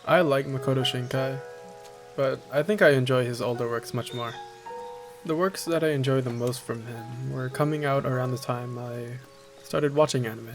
I like Makoto Shinkai, but I think I enjoy his older works much more. The works that I enjoy the most from him were coming out around the time I started watching anime,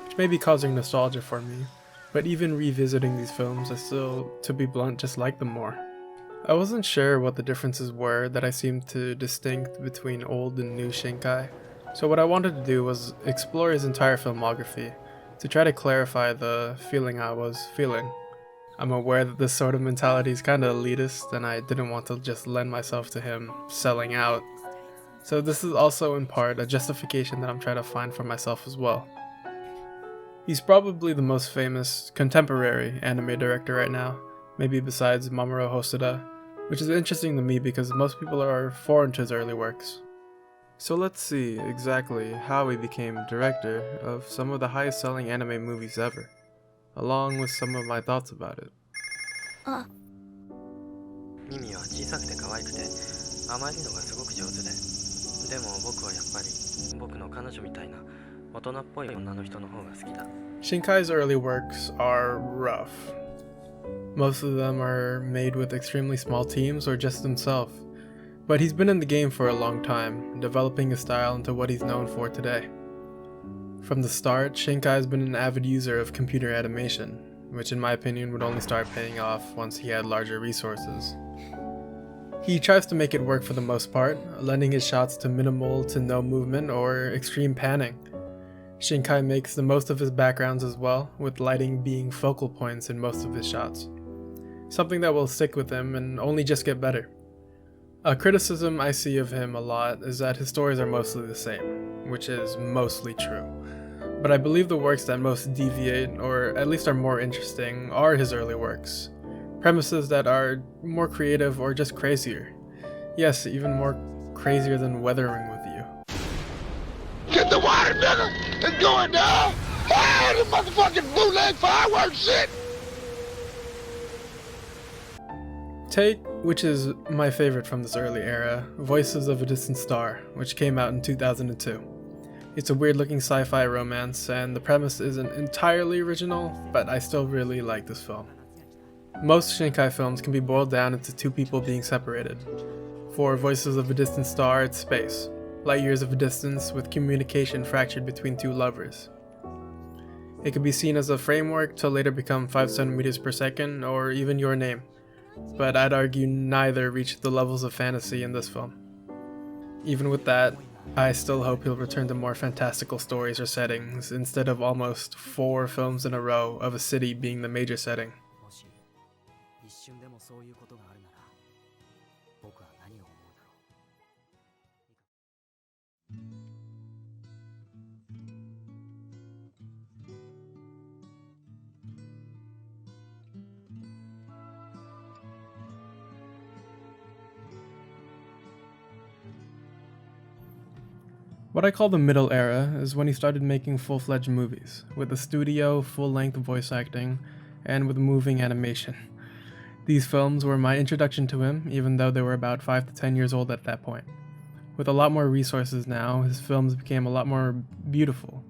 which may be causing nostalgia for me, but even revisiting these films, I still, to be blunt, just like them more. I wasn't sure what the differences were that I seemed to distinct between old and new Shinkai, so what I wanted to do was explore his entire filmography to try to clarify the feeling I was feeling. I'm aware that this sort of mentality is kinda elitist, and I didn't want to just lend myself to him selling out. So this is also in part a justification that I'm trying to find for myself as well. He's probably the most famous contemporary anime director right now, maybe besides Mamoru Hosoda, which is interesting to me because most people are foreign to his early works. So let's see exactly how he became director of some of the highest selling anime movies ever, along with some of my thoughts about it. あ、ミミは小さくて可愛くて甘えるのがすごく上手で、でも僕はやっぱり僕の彼女みたいな大人っぽい女の人の方が好きだ。 Shinkai's early works are rough. Most of them are made with extremely small teams or just himself, but he's been in the game for a long time, developing his style into what he's known for today. From the start, Shinkai has been an avid user of computer animation, which in my opinion would only start paying off once he had larger resources. He tries to make it work for the most part, lending his shots to minimal to no movement or extreme panning. Shinkai makes the most of his backgrounds as well, with lighting being focal points in most of his shots. Something that will stick with him and only just get better. A criticism I see of him a lot is that his stories are mostly the same, which is mostly true. But I believe the works that most deviate, or at least are more interesting, are his early works. Premises that are more creative or just crazier. Yes, even more crazier than Weathering with You. Get the water, nigga! It's going down! Ah, the motherfucking bootleg fireworks shit! Take, which is my favorite from this early era, Voices of a Distant Star, which came out in 2002. It's a weird looking sci-fi romance, and the premise isn't entirely original, but I still really like this film. Most Shinkai films can be boiled down into two people being separated. For Voices of a Distant Star, it's space, light years of a distance with communication fractured between two lovers. It could be seen as a framework to later become 5 centimeters per second, or even Your Name, but I'd argue neither reached the levels of fantasy in this film. Even with that, I still hope he'll return to more fantastical stories or settings, instead of almost 4 films in a row of a city being the major setting. もし一瞬でもそういうことがあるなら僕は何を思うだろう。 What I call the middle era is when he started making full-fledged movies, with a studio, full-length voice acting, and with moving animation. These films were my introduction to him, even though they were about 5 to 10 years old at that point. With a lot more resources now, his films became a lot more beautiful,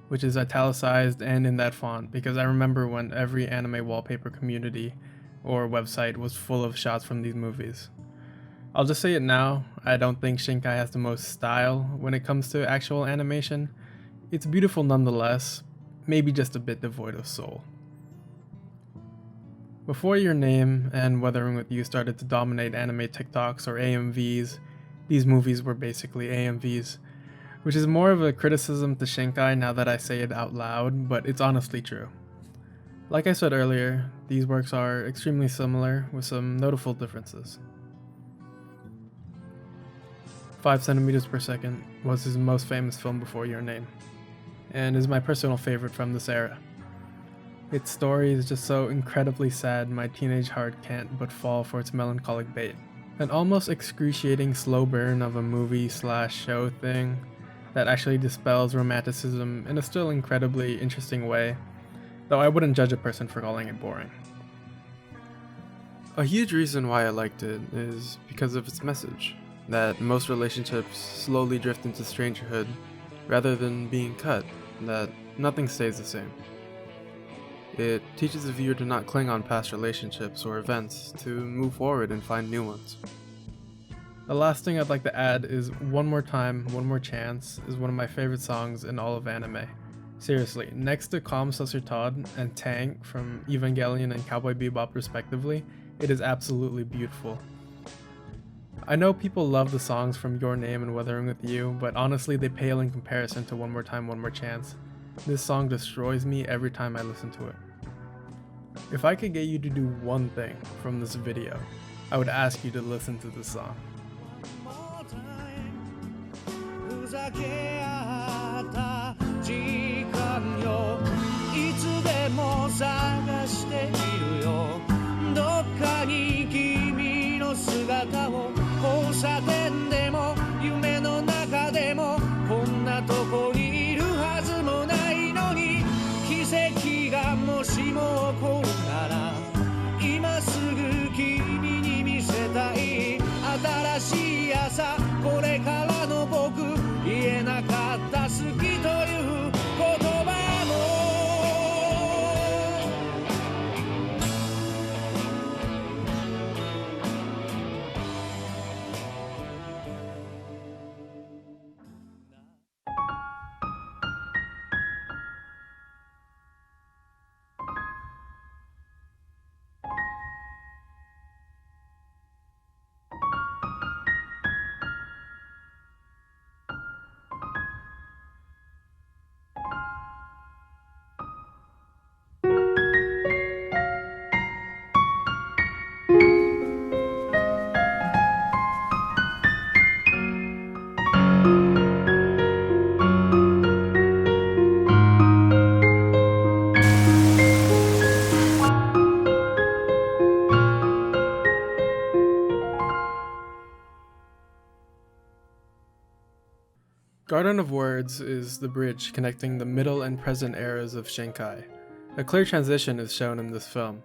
which is italicized and in that font, because I remember when every anime wallpaper community or website was full of shots from these movies. I'll just say it now, I don't think Shinkai has the most style when it comes to actual animation. It's beautiful nonetheless, maybe just a bit devoid of soul. Before Your Name and Weathering with You started to dominate anime TikToks or AMVs, these movies were basically AMVs, which is more of a criticism to Shinkai now that I say it out loud, but it's honestly true. Like I said earlier, these works are extremely similar with some notable differences. 5 centimeters per second was his most famous film before Your Name, and is my personal favorite from this era. Its story is just so incredibly sad my teenage heart can't but fall for its melancholic bait. An almost excruciating slow burn of a movie/show thing that actually dispels romanticism in a still incredibly interesting way, though I wouldn't judge a person for calling it boring. A huge reason why I liked it is because of its message, that most relationships slowly drift into strangerhood rather than being cut, that nothing stays the same. It teaches the viewer to not cling on past relationships or events, to move forward and find new ones. The last thing I'd like to add is One More Time, One More Chance is one of my favorite songs in all of anime. Seriously, next to Calm Susser Todd and Tank from Evangelion and Cowboy Bebop respectively, it is absolutely beautiful. I know people love the songs from Your Name and Weathering With You, but honestly they pale in comparison to One More Time, One More Chance. This song destroys me every time I listen to it. If I could get you to do one thing from this video, I would ask you to listen to this song. ふざけ合った時間よいつでも探しているよどっかに君の姿を交差点でも夢の中でもこんなとこにいるはずもないのに奇跡がもしも起こるなら今すぐ君に見せたい新しい朝これからの僕言えなかった好きという言葉もGarden of Words is the bridge connecting the middle and present eras of Shinkai. A clear transition is shown in this film.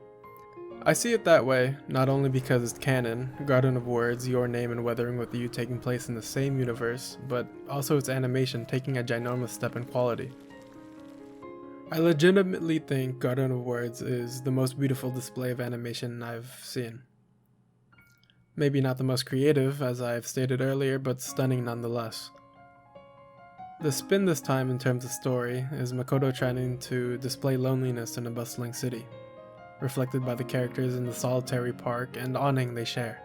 I see it that way, not only because it's canon, Garden of Words, Your Name and Weathering With You taking place in the same universe, but also its animation taking a ginormous step in quality. I legitimately think Garden of Words is the most beautiful display of animation I've seen. Maybe not the most creative, as I've stated earlier, but stunning nonetheless. The spin this time in terms of story is Makoto trying to display loneliness in a bustling city, reflected by the characters in the solitary park and awning they share.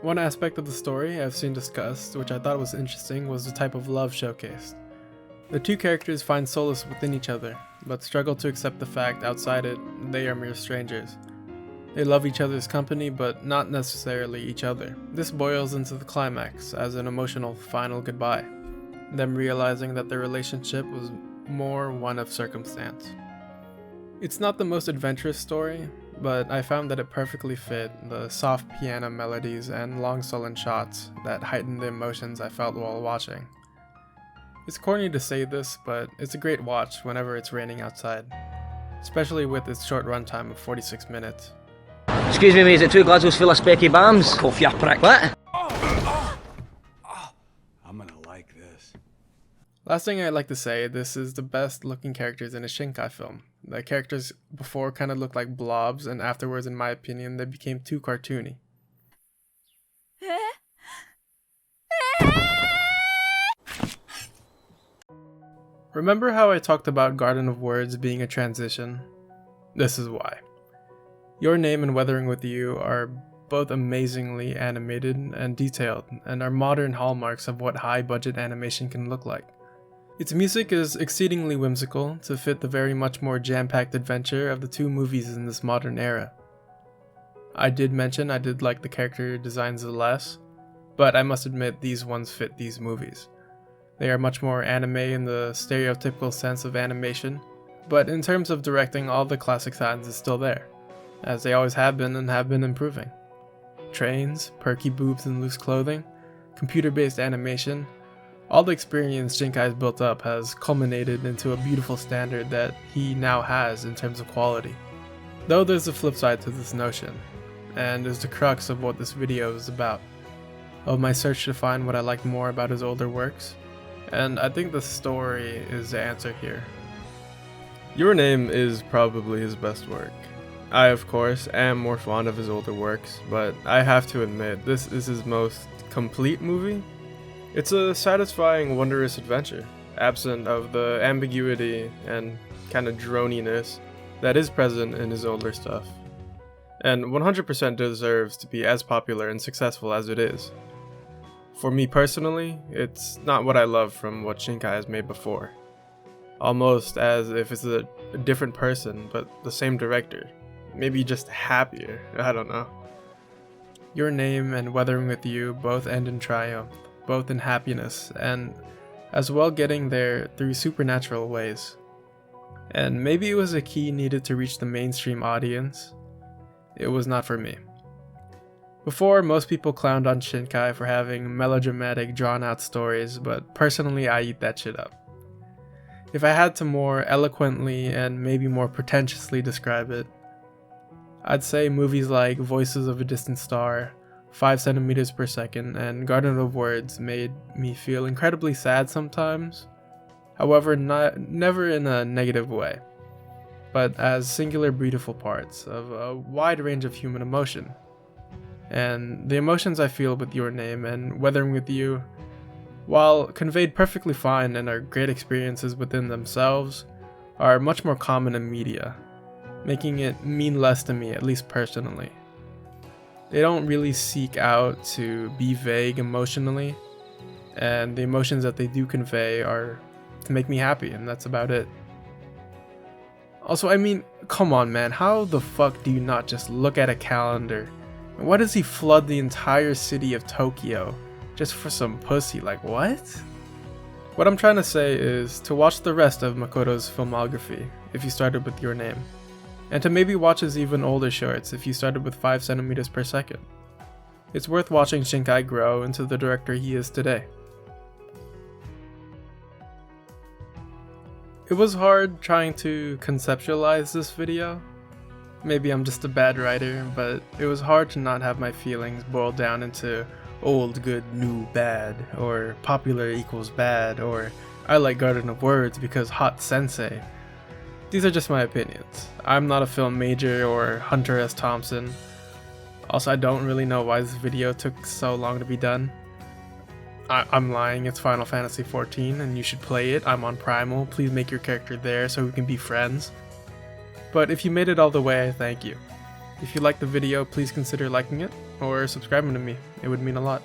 One aspect of the story I've seen discussed, which I thought was interesting, was the type of love showcased. The two characters find solace within each other, but struggle to accept the fact outside it they are mere strangers. They love each other's company, but not necessarily each other. This boils into the climax as an emotional final goodbye, them realizing that their relationship was more one of circumstance. It's not the most adventurous story, but I found that it perfectly fit the soft piano melodies and long sullen shots that heightened the emotions I felt while watching. It's corny to say this, but it's a great watch whenever it's raining outside, especially with its short runtime of 46 minutes. Excuse me, mate, is it 2 Glasgows full of specky bams? Cough, you prick. What? I'm gonna like this. Last thing I'd like to say, this is the best looking characters in a Shinkai film. The characters before kind of looked like blobs, and afterwards, in my opinion, they became too cartoony. Remember how I talked about Garden of Words being a transition? This is why. Your Name and Weathering With You are both amazingly animated and detailed, and are modern hallmarks of what high-budget animation can look like. Its music is exceedingly whimsical to fit the very much more jam-packed adventure of the two movies in this modern era. I did mention I did like the character designs less, but I must admit these ones fit these movies. They are much more anime in the stereotypical sense of animation, but in terms of directing, all the classic signs is still there, as they always have been and have been improving. Trains, perky boobs and loose clothing, computer-based animation, all the experience Shinkai has built up has culminated into a beautiful standard that he now has in terms of quality. Though there's a flip side to this notion, and is the crux of what this video is about, of my search to find what I liked more about his older works, and I think the story is the answer here. Your Name is probably his best work. I, of course, am more fond of his older works, but I have to admit, this is his most complete movie. It's a satisfying, wondrous adventure, absent of the ambiguity and kind of droniness that is present in his older stuff, and 100% deserves to be as popular and successful as it is. For me personally, it's not what I love from what Shinkai has made before. Almost as if it's a different person, but the same director. Maybe just happier, I don't know. Your Name and Weathering with You both end in triumph, both in happiness, and as well getting there through supernatural ways. And maybe it was a key needed to reach the mainstream audience. It was not for me. Before, most people clowned on Shinkai for having melodramatic, drawn-out stories, but personally I eat that shit up. If I had to more eloquently and maybe more pretentiously describe it, I'd say movies like Voices of a Distant Star, 5 centimeters per second, and Garden of Words made me feel incredibly sad sometimes, however never in a negative way, but as singular beautiful parts of a wide range of human emotion. And the emotions I feel with Your Name and Weathering with You, while conveyed perfectly fine and are great experiences within themselves, are much more common in media, making it mean less to me, at least personally. They don't really seek out to be vague emotionally, and the emotions that they do convey are to make me happy, and that's about it. Also, I mean, come on man, how the fuck do you not just look at a calendar? And why does he flood the entire city of Tokyo just for some pussy? Like, what? What I'm trying to say is to watch the rest of Makoto's filmography if you started with Your Name, and to maybe watch his even older shorts if you started with 5 centimeters per second. It's worth watching Shinkai grow into the director he is today. It was hard trying to conceptualize this video. Maybe I'm just a bad writer, but it was hard to not have my feelings boiled down into old good, new bad, or popular equals bad, or I like Garden of Words because hot sensei. These are just my opinions. I'm not a film major or Hunter S. Thompson. Also, I don't really know why this video took so long to be done. I'm lying, it's Final Fantasy XIV and you should play it. I'm on Primal, please make your character there so we can be friends. But if you made it all the way, I thank you. If you liked the video, please consider liking it or subscribing to me. It would mean a lot.